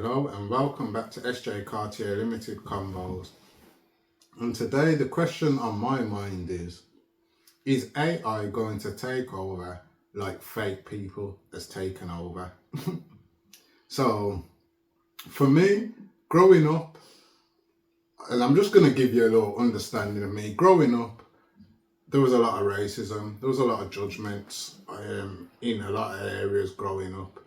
Hello and welcome back to SJ Cartier Limited Combos. And today the question on my mind is AI going to take over like fake people has taken over? So for me, growing up, and I'm just going to give you a little understanding of me, growing up, there was a lot of racism, there was a lot of judgments in a lot of areas growing up.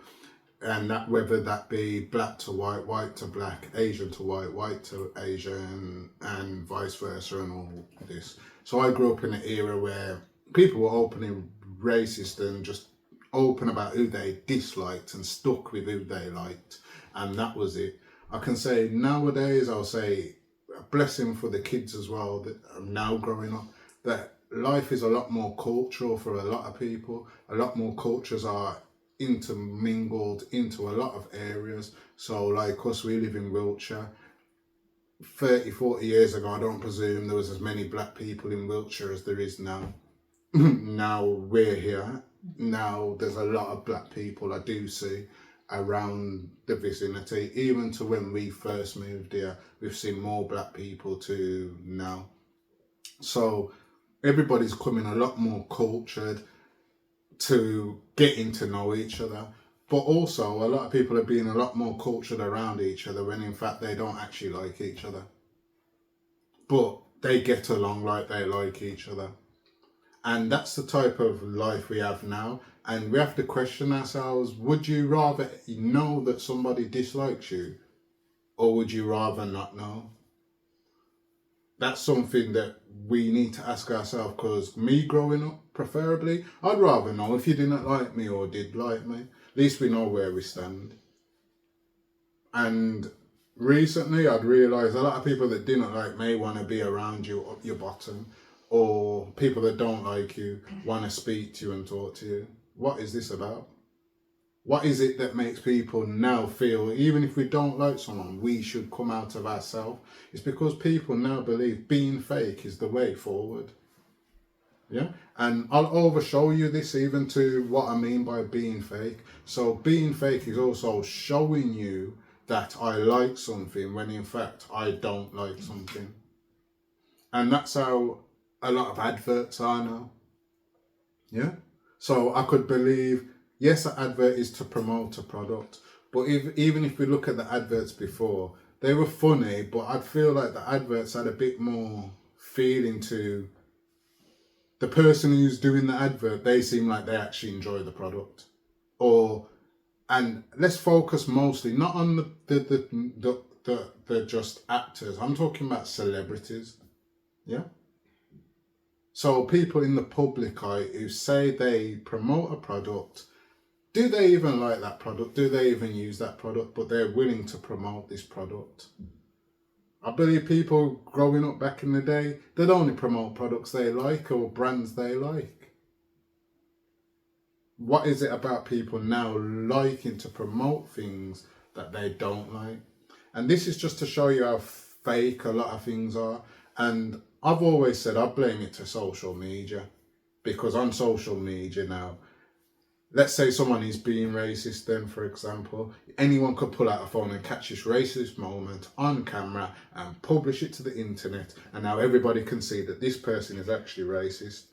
And that whether that be black to white, white to black, Asian to white, white to Asian, and vice versa, and all this. So I grew up in an era where people were openly racist and just open about who they disliked and stuck with who they liked, and that was it. I can say nowadays, I'll say a blessing for the kids as well that are now growing up, that life is a lot more cultural for a lot of people. A lot more cultures are intermingled into a lot of areas. So like us, we live in Wiltshire. 30-40 years ago, I don't presume there was as many black people in Wiltshire as there is now. Now we're here. Now there's a lot of black people I do see around the vicinity. Even to when we first moved here, we've seen more black people to now. So everybody's coming a lot more cultured to getting to know each other, but also a lot of people are being a lot more cultured around each other when in fact they don't actually like each other, but they get along like they like each other. And that's the type of life we have now, and we have to question ourselves: would you rather know that somebody dislikes you, or would you rather not know? That's something that we need to ask ourselves, because me growing up, preferably, I'd rather know if you didn't like me or did like me. At least we know where we stand. And recently I'd realised a lot of people that didn't like me want to be around you up your bottom, or people that don't like you want to speak to you and talk to you. What is this about? What is it that makes people now feel, even if we don't like someone, we should come out of ourselves? It's because people now believe being fake is the way forward. Yeah? And I'll overshow you this even to what I mean by being fake. So being fake is also showing you that I like something when in fact I don't like something. And that's how a lot of adverts are now. Yeah? So I could believe, yes, an advert is to promote a product, but even if we look at the adverts before, they were funny, but I'd feel like the adverts had a bit more feeling to the person who's doing the advert. They seem like they actually enjoy the product. And let's focus mostly not on the just actors. I'm talking about celebrities. Yeah. So people in the public eye who say they promote a product, do they even like that product? Do they even use that product? But they're willing to promote this product. I believe people growing up back in the day, they'd only promote products they like or brands they like. What is it about people now liking to promote things that they don't like? And this is just to show you how fake a lot of things are. And I've always said I blame it to social media, because on social media now, let's say someone is being racist, then for example, anyone could pull out a phone and catch this racist moment on camera and publish it to the internet, and now everybody can see that this person is actually racist.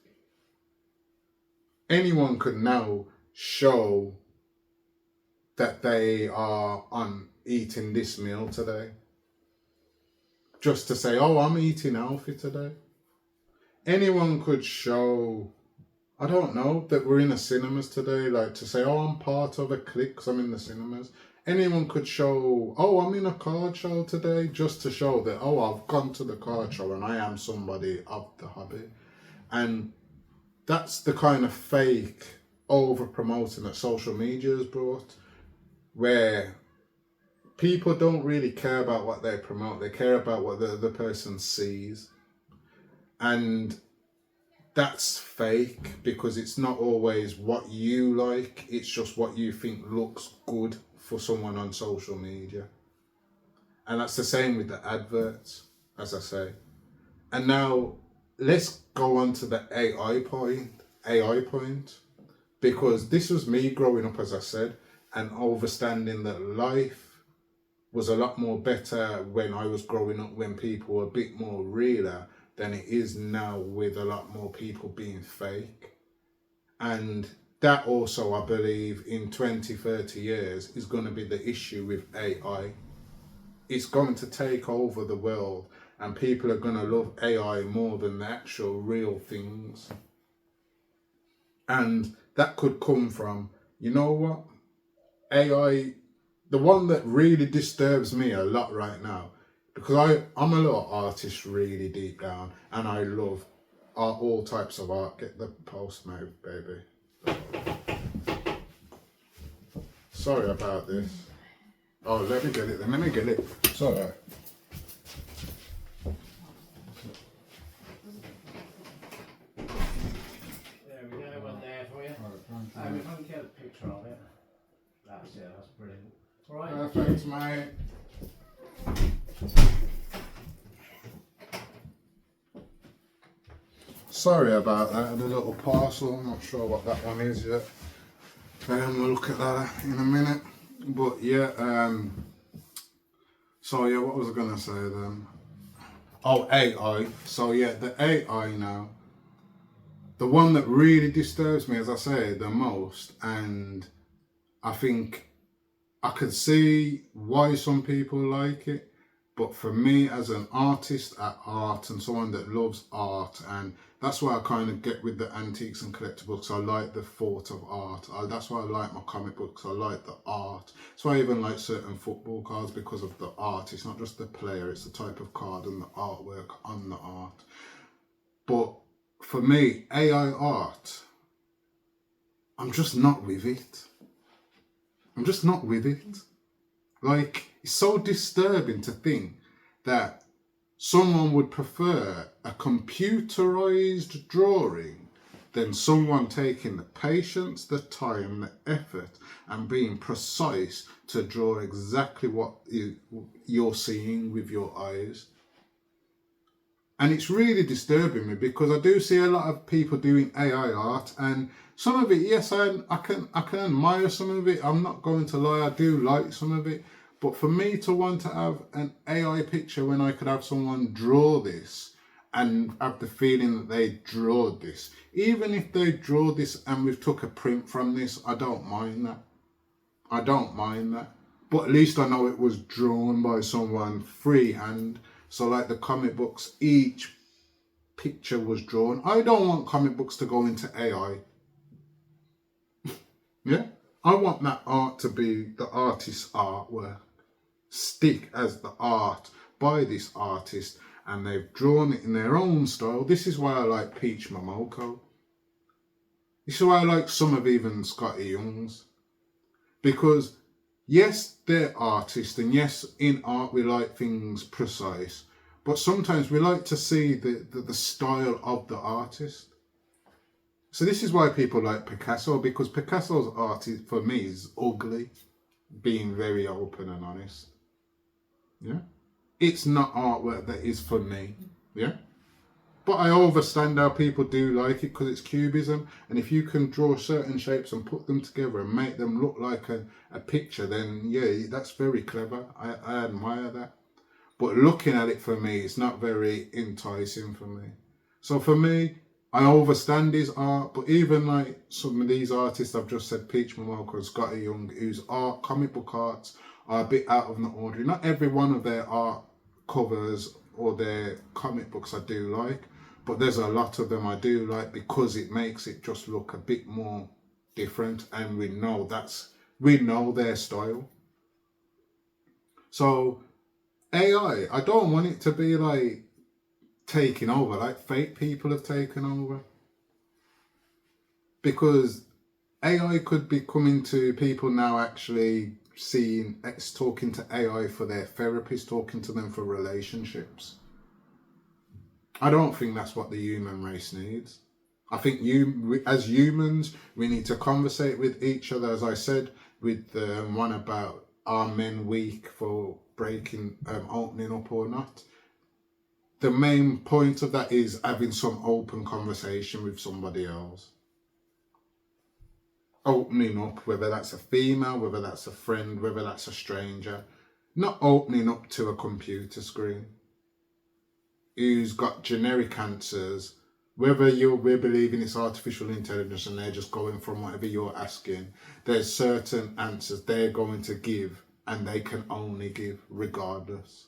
Anyone could now show that they are on eating this meal today, just to say, oh, I'm eating healthy today. Anyone could show, I don't know, that we're in the cinemas today, like to say, oh, I'm part of a clique because I'm in the cinemas. Anyone could show, oh, I'm in a card show today, just to show that, oh, I've gone to the card show and I am somebody of the hobby. And that's the kind of fake over promoting that social media has brought, where people don't really care about what they promote. They care about what the other person sees. And that's fake, because it's not always what you like. It's just what you think looks good for someone on social media. And that's the same with the adverts, as I say. And now let's go on to the AI point, because this was me growing up, as I said, and understanding that life was a lot more better when I was growing up, when people were a bit more realer than it is now, with a lot more people being fake. And that also, I believe, in 20, 30 years is going to be the issue with AI. It's going to take over the world, and people are going to love AI more than the actual real things. And that could come from, you know what? AI, the one that really disturbs me a lot right now, because I'm a little artist really deep down, and I love art, all types of art. Get the post mode, baby. Sorry about this. Oh, let me get it then. Let me get it. Sorry. There we go, one there for you. If I can get a picture of it. That's it, that's brilliant. Alright. Perfect, mate. Sorry about that, the little parcel. I'm not sure what that one is yet. We'll look at that in a minute. But yeah, so yeah, what was I gonna say then? Oh, AI. So yeah, the AI now, the one that really disturbs me, as I say, the most, and I think I could see why some people like it, but for me as an artist at art and someone that loves art, and that's why I kind of get with the antiques and collectibles. I like the thought of art. That's why I like my comic books. I like the art. That's why I even like certain football cards, because of the art. It's not just the player, it's the type of card and the artwork on the art. But for me, AI art, I'm just not with it. I'm just not with it. Like, it's so disturbing to think that someone would prefer a computerized drawing than someone taking the patience, the time, the effort, and being precise to draw exactly what you're seeing with your eyes. And it's really disturbing me, because I do see a lot of people doing AI art, and some of it, yes, I can admire some of it. I'm not going to lie, I do like some of it. But for me to want to have an AI picture when I could have someone draw this and have the feeling that they drew this, even if they draw this and we've took a print from this, I don't mind that. I don't mind that. But at least I know it was drawn by someone freehand. So like the comic books, each picture was drawn. I don't want comic books to go into AI. Yeah? I want that art to be the artist's artwork. Stick as the art by this artist, and they've drawn it in their own style. This is why I like Peach Momoko. This is why I like some of even Scotty Young's. Because yes, they're artists, and yes, in art we like things precise, but sometimes we like to see the style of the artist. So this is why people like Picasso, because Picasso's art is, for me, is ugly, being very open and honest. Yeah, it's not artwork that is for me. Yeah, but I understand how people do like it, because it's cubism, and if you can draw certain shapes and put them together and make them look like a picture, then yeah, that's very clever. I admire that. But looking at it, for me, it's not very enticing for me. So for me, I understand his art, but even like some of these artists I've just said, Peach Momoko and Scotty Young, whose art, comic book arts, are a bit out of the ordinary. Not every one of their art covers or their comic books I do like, but there's a lot of them I do like, because it makes it just look a bit more different, and we know their style. So AI, I don't want it to be like taking over, like fake people have taken over, because AI could be coming to people now actually talking to AI for their therapist, talking to them for relationships. I don't think that's what the human race needs. I think as humans, we need to conversate with each other, as I said, with the one about are men weak for breaking, opening up or not. The main point of that is having some open conversation with somebody else. Opening up, whether that's a female, whether that's a friend, whether that's a stranger. not opening up to a computer screen, who's got generic answers, whether we're believing it's artificial intelligence and they're just going from whatever you're asking, there's certain answers they're going to give and they can only give regardless.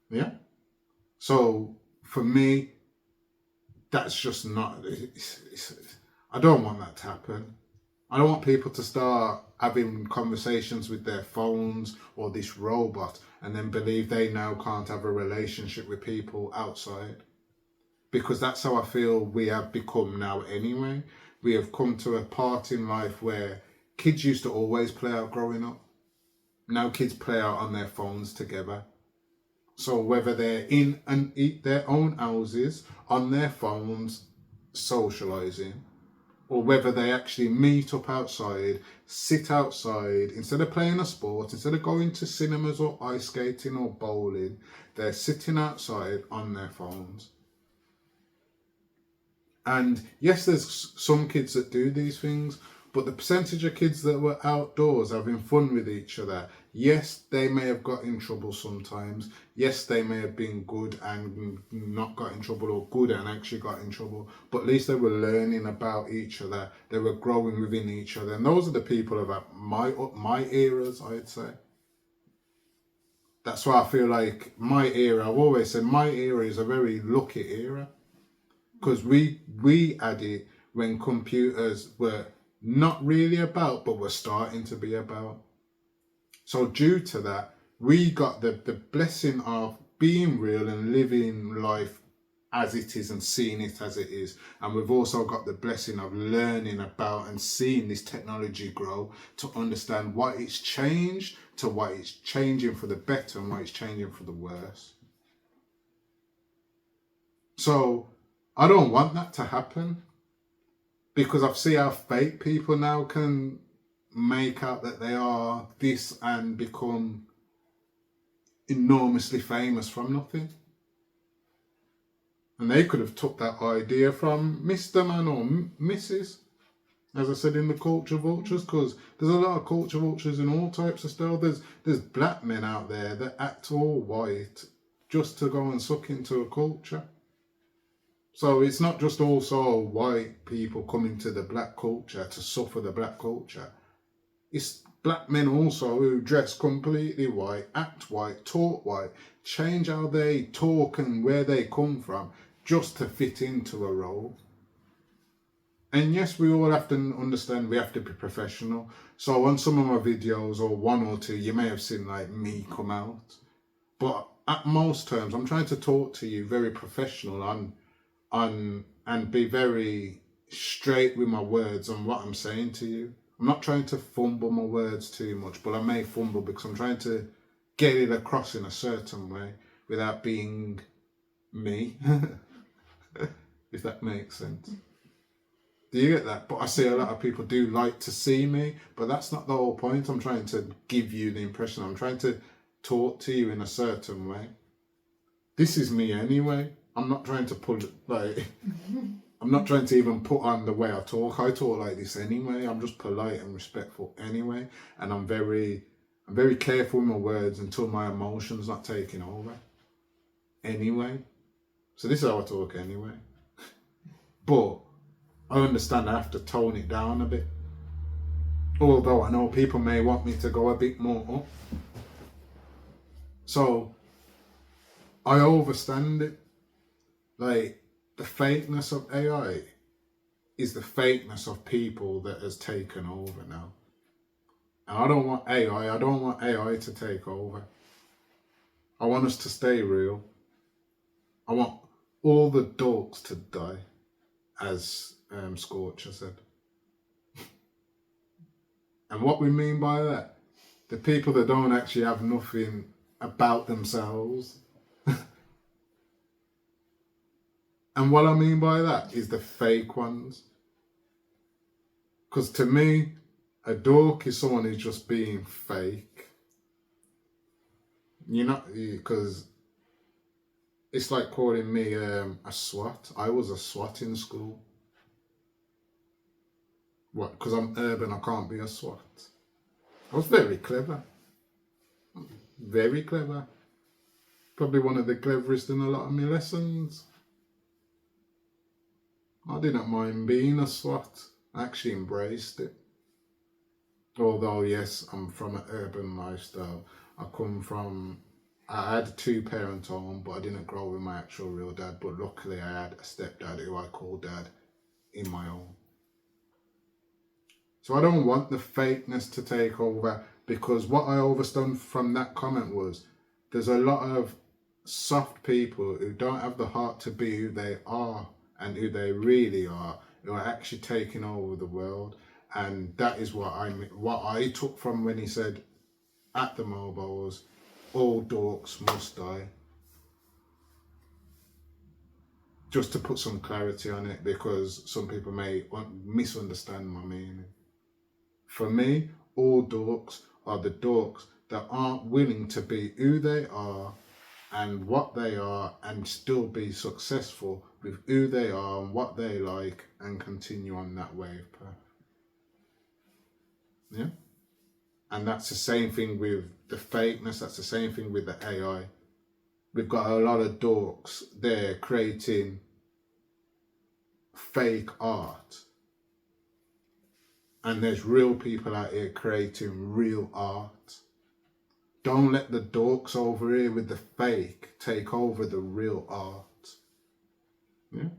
Yeah? So for me, that's just not, I don't want that to happen. I don't want people to start having conversations with their phones or this robot and then believe they now can't have a relationship with people outside. Because that's how I feel we have become now anyway. We have come to a part in life where kids used to always play out growing up. Now kids play out on their phones together. So whether they're in and eat their own houses on their phones socializing, or whether they actually meet up outside, sit outside, instead of playing a sport, instead of going to cinemas or ice skating or bowling, they're sitting outside on their phones. And yes, there's some kids that do these things, but the percentage of kids that were outdoors having fun with each other, yes, they may have got in trouble sometimes. Yes, they may have been good and not got in trouble, or good and actually got in trouble. But at least they were learning about each other. They were growing within each other. And those are the people of my eras, I'd say. That's why I feel like my era, I've always said my era is a very lucky era. Because we had it when computers were not really about, but were starting to be about. So due to that, we got the blessing of being real and living life as it is and seeing it as it is. And we've also got the blessing of learning about and seeing this technology grow to understand why it's changed, to why it's changing for the better and why it's changing for the worse. So I don't want that to happen, because I've seen how fake people now can make out that they are this and become enormously famous from nothing. And they could have took that idea from Mr. Man or Mrs. As I said in the culture vultures, because there's a lot of culture vultures in all types of style. There's black men out there that act all white just to go and suck into a culture. So it's not just also white people coming to the black culture to suffer the black culture. It's black men also who dress completely white, act white, talk white, change how they talk and where they come from just to fit into a role. And yes, we all have to understand we have to be professional. So on some of my videos, or one or two, you may have seen like me come out. But at most terms, I'm trying to talk to you very professional and be very straight with my words on what I'm saying to you. I'm not trying to fumble my words too much, but I may fumble because I'm trying to get it across in a certain way without being me, if that makes sense. Do you get that? But I see a lot of people do like to see me, but that's not the whole point. I'm trying to give you the impression. I'm trying to talk to you in a certain way. This is me anyway. I'm not trying to pull I'm not trying to even put on the way I talk. I talk like this anyway. I'm just polite and respectful anyway. And I'm very careful with my words until my emotions not taking over. Anyway. So this is how I talk anyway. But I understand I have to tone it down a bit. Although I know people may want me to go a bit more up. So I overstand it. Like, the fakeness of AI is the fakeness of people that has taken over now. And I don't want AI to take over. I want us to stay real. I want all the dogs to die, as Scorcher said. And what we mean by that, the people that don't actually have nothing about themselves. And what I mean by that is the fake ones. Because to me, a dork is someone who's just being fake. You know, because it's like calling me a swat. I was a swat in school. What? Because I'm urban, I can't be a swat. I was very clever. Very clever. Probably one of the cleverest in a lot of my lessons. I didn't mind being a swat. I actually embraced it. Although, yes, I'm from an urban lifestyle. I had a 2-parent home, but I didn't grow up with my actual real dad. But luckily I had a stepdad who I call dad in my home. So I don't want the fakeness to take over, because what I understood from that comment was there's a lot of soft people who don't have the heart to be who they are and who they really are, who are actually taking over the world. And that is what I took from when he said at the Mobos, all dorks must die. Just to put some clarity on it, because some people may misunderstand my meaning. For me, all dorks are the dorks that aren't willing to be who they are and what they are, and still be successful with who they are and what they like, and continue on that wave path. Yeah? And that's the same thing with the fakeness, that's the same thing with the AI. We've got a lot of dorks there creating fake art. And there's real people out here creating real art. Don't let the dorks over here with the fake take over the real art. Yeah?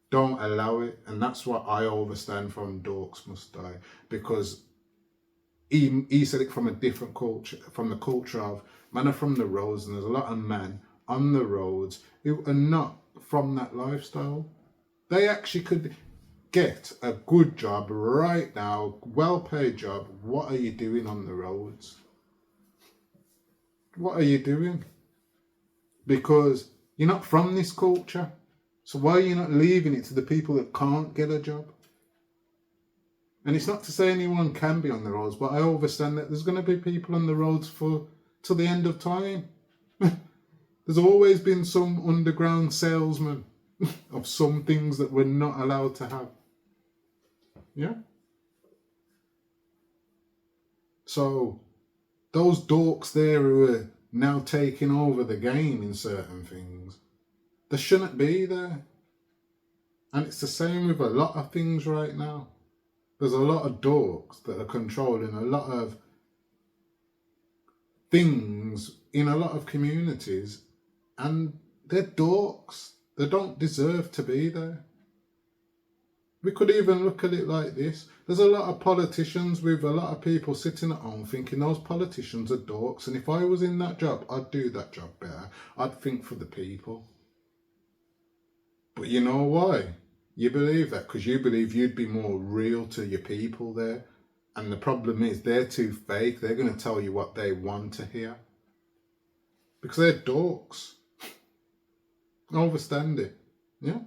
Don't allow it. And that's what I understand from Dorks Must Die. Because he said it from a different culture, from the culture of men are from the roads, and there's a lot of men on the roads who are not from that lifestyle. They actually could get a good job right now, well-paid job. What are you doing on the roads? What are you doing? Because you're not from this culture. So why are you not leaving it to the people that can't get a job? And it's not to say anyone can be on the roads, but I understand that there's going to be people on the roads till the end of time. There's always been some underground salesman of some things that we're not allowed to have. Yeah? So those dorks there who are now taking over the game in certain things, they shouldn't be there. And it's the same with a lot of things right now. There's a lot of dorks that are controlling a lot of things in a lot of communities, and they're dorks. They don't deserve to be there. We could even look at it like this. There's a lot of politicians with a lot of people sitting at home thinking those politicians are dorks, and if I was in that job, I'd do that job better. I'd think for the people. But you know why? You believe that because you believe you'd be more real to your people there. And the problem is they're too fake. They're going to tell you what they want to hear. Because they're dorks. I understand it. Yeah?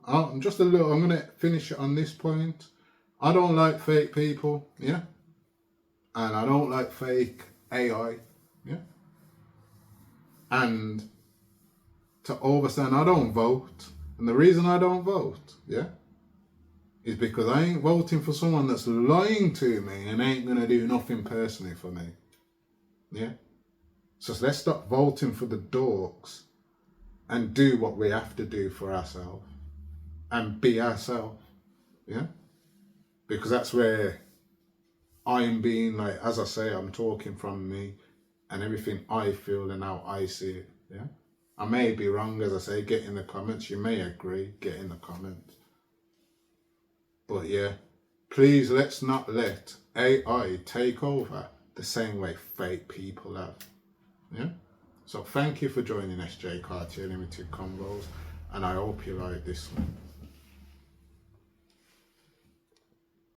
I'm going to finish it on this point. I don't like fake people. Yeah? And I don't like fake AI. Yeah? And to understand, I don't vote. And the reason I don't vote, yeah, is because I ain't voting for someone that's lying to me and ain't going to do nothing personally for me. Yeah? So let's stop voting for the dorks and do what we have to do for ourselves and be ourselves. Yeah? Because that's where I'm being, like, as I say, I'm talking from me and everything I feel and how I see it. Yeah? I may be wrong, as I say, get in the comments. You may agree, get in the comments. But yeah, please let's not let AI take over the same way fake people have. Yeah? So thank you for joining SJ Cartier Limited Convos, and I hope you like this one.